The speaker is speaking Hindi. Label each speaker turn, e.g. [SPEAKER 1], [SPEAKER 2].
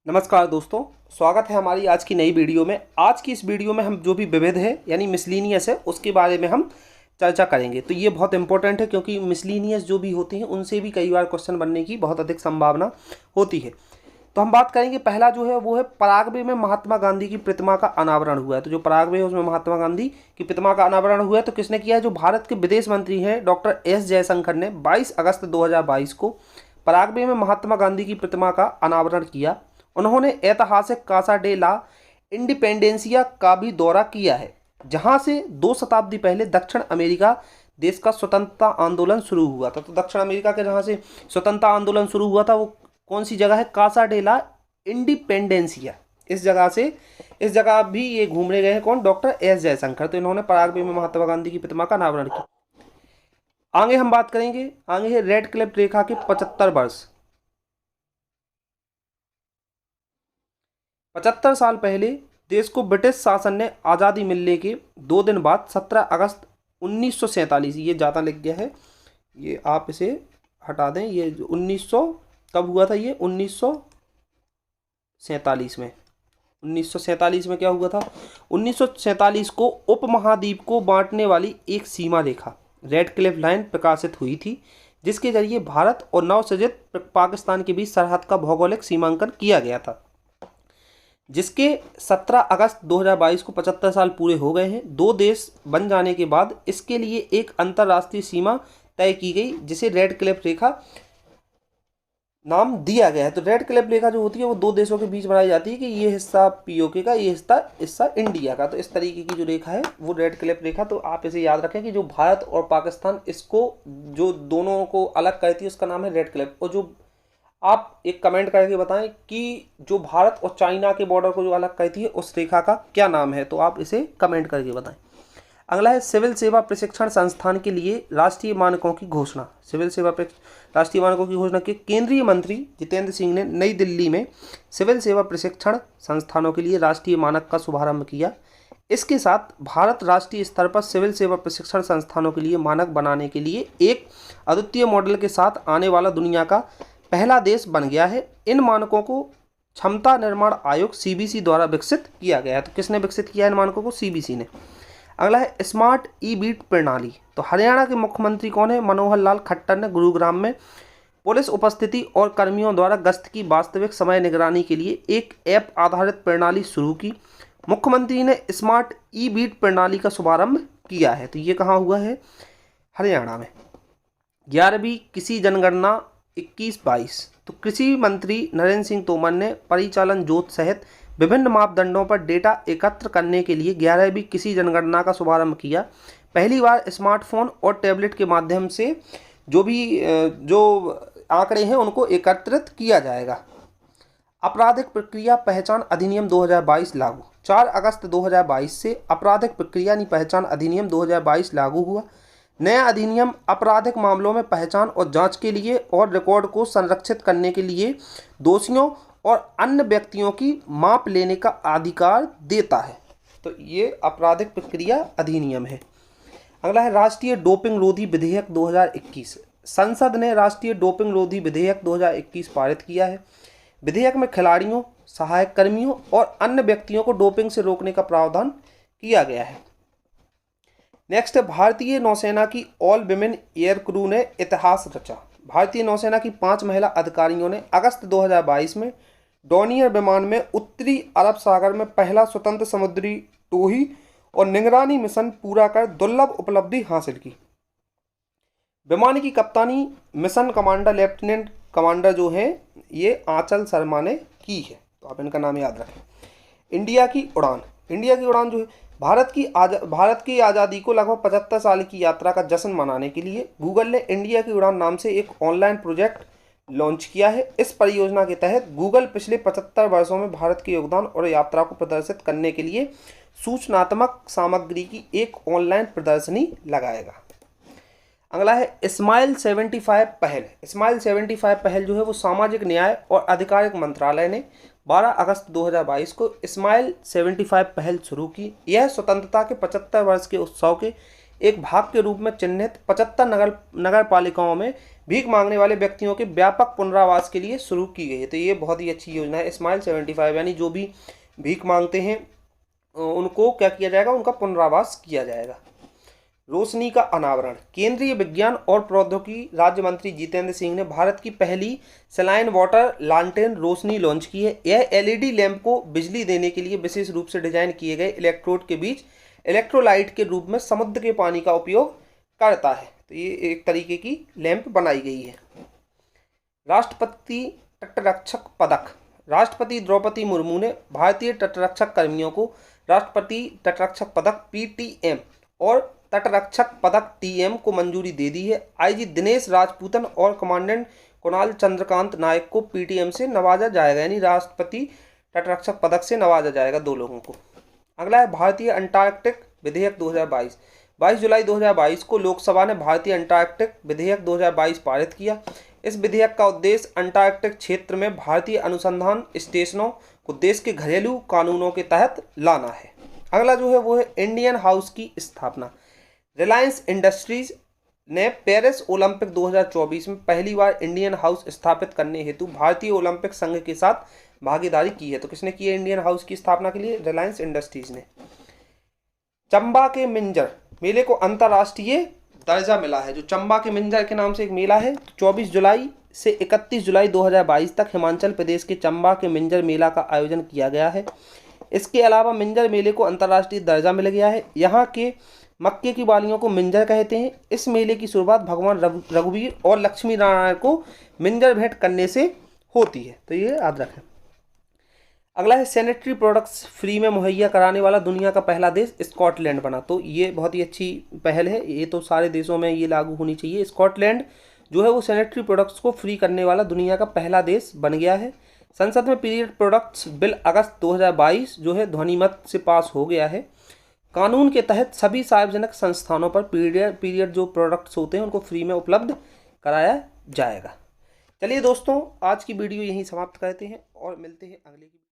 [SPEAKER 1] नमस्कार दोस्तों, स्वागत है हमारी आज की नई वीडियो में। आज की इस वीडियो में हम जो भी विविध है यानी मिसलीनियस है उसके बारे में हम चर्चा करेंगे। तो ये बहुत इंपॉर्टेंट है क्योंकि मिसलीनियस जो भी होती हैं उनसे भी कई बार क्वेश्चन बनने की बहुत अधिक संभावना होती है। तो हम बात करेंगे, पहला जो है वो है पराग्वे में महात्मा गांधी की प्रतिमा का अनावरण हुआ है। तो जो पराग्वे है उसमें महात्मा गांधी की प्रतिमा का अनावरण हुआ है। तो किसने किया है? जो भारत के विदेश मंत्री हैं डॉक्टर एस जयशंकर ने 22 अगस्त 2022 को पराग्वे में महात्मा गांधी की प्रतिमा का अनावरण किया। उन्होंने ऐतिहासिक कासा डे ला इंडिपेंडेंसिया का भी दौरा किया है, जहां से 2 शताब्दी पहले दक्षिण अमेरिका देश का स्वतंत्रता आंदोलन शुरू हुआ था। तो दक्षिण अमेरिका के जहां से स्वतंत्रता आंदोलन शुरू हुआ था वो कौन सी जगह है? Casa de la Independencia. इस जगह भी ये घूमने गए हैं कौन? Doctor S Jaishankar. तो इन्होंने पराग्वे में महात्मा गांधी की प्रतिमा का अनावरण किया। आगे हम बात करेंगे, आगे है रेड क्लिफ रेखा के 75 वर्ष। 75 साल पहले देश को ब्रिटिश शासन ने आज़ादी मिलने के 2 दिन बाद 17 अगस्त 1947, ये ज़्यादा लिख गया है, ये आप इसे हटा दें। ये 1900 कब हुआ था? ये 1947 में। 1947 में क्या हुआ था? 1947 को उपमहाद्वीप को बांटने वाली एक सीमा रेखा रेड क्लिफ लाइन प्रकाशित हुई थी, जिसके जरिए भारत और नवसृजित पाकिस्तान के बीच सरहद का भौगोलिक सीमांकन किया गया था, जिसके 17 अगस्त 2022 को 75 साल पूरे हो गए हैं। 2 देश बन जाने के बाद इसके लिए एक अंतर्राष्ट्रीय सीमा तय की गई, जिसे रेड क्लिफ रेखा नाम दिया गया है। तो रेड क्लिफ रेखा जो होती है वो 2 देशों के बीच बनाई जाती है कि ये हिस्सा पीओके का, ये हिस्सा इंडिया का। तो इस तरीके की जो रेखा है वो रेड क्लिफ रेखा। तो आप इसे याद रखें कि जो भारत और पाकिस्तान, इसको जो दोनों को अलग करती है उसका नाम है रेड क्लिफ। और जो आप एक कमेंट करके बताएं कि जो भारत और चाइना के बॉर्डर को जो अलग करती है उस रेखा का क्या नाम है, तो आप इसे कमेंट करके बताएं। अगला है सिविल सेवा प्रशिक्षण संस्थान के लिए राष्ट्रीय मानकों की घोषणा। राष्ट्रीय मानकों की घोषणा के केंद्रीय मंत्री जितेंद्र सिंह ने नई दिल्ली में सिविल सेवा प्रशिक्षण संस्थानों के लिए राष्ट्रीय मानक का शुभारंभ किया। इसके साथ भारत राष्ट्रीय स्तर पर सिविल सेवा प्रशिक्षण संस्थानों के लिए मानक बनाने के लिए एक अद्वितीय मॉडल के साथ आने वाला दुनिया का पहला देश बन गया है। इन मानकों को क्षमता निर्माण आयोग सीबीसी द्वारा विकसित किया गया है। तो किसने विकसित किया इन मानकों को? सीबीसी ने। अगला है स्मार्ट ई बीट प्रणाली। तो हरियाणा के मुख्यमंत्री कौन है? मनोहर लाल खट्टर ने गुरुग्राम में पुलिस उपस्थिति और कर्मियों द्वारा गश्त की वास्तविक समय निगरानी के लिए एक ऐप आधारित प्रणाली शुरू की। मुख्यमंत्री ने स्मार्ट ई बीट प्रणाली का शुभारंभ किया है। तो ये कहाँ हुआ है? हरियाणा में। 11वीं कृषि जनगणना 21-22। तो कृषि मंत्री नरेंद्र सिंह तोमर ने परिचालन जोत सहित विभिन्न मापदंडों पर डेटा एकत्र करने के लिए 11वीं कृषि जनगणना का शुभारंभ किया। पहली बार स्मार्टफोन और टैबलेट के माध्यम से जो आंकड़े हैं उनको एकत्रित किया जाएगा। आपराधिक प्रक्रिया पहचान अधिनियम 2022 लागू। 4 अगस्त 2022 से आपराधिक प्रक्रिया पहचान अधिनियम 2022 लागू हुआ। नया अधिनियम आपराधिक मामलों में पहचान और जांच के लिए और रिकॉर्ड को संरक्षित करने के लिए दोषियों और अन्य व्यक्तियों की माप लेने का अधिकार देता है। तो ये आपराधिक प्रक्रिया अधिनियम है। अगला है राष्ट्रीय डोपिंग रोधी विधेयक 2021। संसद ने राष्ट्रीय डोपिंग रोधी विधेयक 2021 पारित किया है। विधेयक में खिलाड़ियों, सहायक कर्मियों और अन्य व्यक्तियों को डोपिंग से रोकने का प्रावधान किया गया है। नेक्स्ट है भारतीय नौसेना की ऑल विमेन एयर क्रू ने इतिहास रचा। भारतीय नौसेना की 5 महिला अधिकारियों ने अगस्त 2022 में डॉनियर विमान में उत्तरी अरब सागर में पहला स्वतंत्र समुद्री टोही और निगरानी मिशन पूरा कर दुर्लभ उपलब्धि हासिल की। विमान की कप्तानी मिशन कमांडर लेफ्टिनेंट कमांडर जो है ये आंचल शर्मा ने की है। तो आप इनका नाम याद रखें। इंडिया की उड़ान जो है भारत की आज़ादी को लगभग 75 साल की यात्रा का जश्न मनाने के लिए गूगल ने इंडिया की उड़ान नाम से एक ऑनलाइन प्रोजेक्ट लॉन्च किया है। इस परियोजना के तहत गूगल पिछले 75 वर्षों में भारत के योगदान और यात्रा को प्रदर्शित करने के लिए सूचनात्मक सामग्री की एक ऑनलाइन प्रदर्शनी लगाएगा। अगला है स्माइल 75 पहल। स्माइल 75 पहल जो है वो सामाजिक न्याय और आधिकारिक मंत्रालय ने 12 अगस्त 2022 को स्माइल 75 पहल शुरू की। यह स्वतंत्रता के 75 वर्ष के उत्सव के एक भाग के रूप में चिन्हित 75 नगर पालिकाओं में भीख मांगने वाले व्यक्तियों के व्यापक पुनरावास के लिए शुरू की गई है। तो ये बहुत ही अच्छी योजना है स्माइल 75, यानी जो भी भीख मांगते हैं उनको क्या किया जाएगा, उनका पुनरावास किया जाएगा। रोशनी का अनावरण। केंद्रीय विज्ञान और प्रौद्योगिकी राज्य मंत्री जितेंद्र सिंह ने भारत की पहली सलाइन वाटर लालटेन रोशनी लॉन्च की है। यह एलईडी लैंप को बिजली देने के लिए विशेष रूप से डिजाइन किए गए इलेक्ट्रोड के बीच इलेक्ट्रोलाइट के रूप में समुद्र के पानी का उपयोग करता है। तो ये एक तरीके की लैंप बनाई गई है। राष्ट्रपति तटरक्षक पदक। राष्ट्रपति द्रौपदी मुर्मू ने भारतीय तटरक्षक कर्मियों को राष्ट्रपति तटरक्षक पदक PTM और तटरक्षक पदक TM को मंजूरी दे दी है। IG दिनेश राजपूतन और कमांडेंट कुणाल चंद्रकांत नायक को PTM से नवाजा जाएगा, यानी राष्ट्रपति तटरक्षक पदक से नवाजा जाएगा 2 लोगों को। अगला है भारतीय अंटार्कटिक विधेयक 2022। 22 जुलाई 2022 को लोकसभा ने भारतीय अंटार्कटिक विधेयक 2022 पारित किया। इस विधेयक का उद्देश्य अंटार्कटिक क्षेत्र में भारतीय अनुसंधान स्टेशनों को देश के घरेलू कानूनों के तहत लाना है। अगला जो है वो है इंडियन हाउस की स्थापना। रिलायंस इंडस्ट्रीज ने पेरिस ओलंपिक 2024 में पहली बार इंडियन हाउस स्थापित करने हेतु भारतीय ओलंपिक संघ के साथ भागीदारी की है। तो किसने की है इंडियन हाउस की स्थापना के लिए? रिलायंस इंडस्ट्रीज ने। चंबा के मिंजर मेले को अंतर्राष्ट्रीय दर्जा मिला है। जो चंबा के मिंजर के नाम से एक मेला है, 24 जुलाई से 31 जुलाई 2022 तक हिमाचल प्रदेश के चंबा के मिंजर मेला का आयोजन किया गया है। इसके अलावा मिंजर मेले को अंतर्राष्ट्रीय दर्जा मिल गया है। यहाँ के मक्के की बालियों को मिंजर कहते हैं। इस मेले की शुरुआत भगवान रघुवीर और लक्ष्मी नारायण को मिंजर भेंट करने से होती है। तो ये याद रखें। अगला है सैनिटरी प्रोडक्ट्स फ्री में मुहैया कराने वाला दुनिया का पहला देश स्कॉटलैंड बना। तो ये बहुत ही अच्छी पहल है, ये तो सारे देशों में ये लागू होनी चाहिए। स्कॉटलैंड जो है वो सैनिटरी प्रोडक्ट्स को फ्री करने वाला दुनिया का पहला देश बन गया है। संसद में पीरियड प्रोडक्ट्स बिल अगस्त 2022 जो है ध्वनिमत से पास हो गया है। कानून के तहत सभी सार्वजनिक संस्थानों पर पीरियड जो प्रोडक्ट्स होते हैं उनको फ्री में उपलब्ध कराया जाएगा। चलिए दोस्तों, आज की वीडियो यहीं समाप्त करते हैं और मिलते हैं अगले की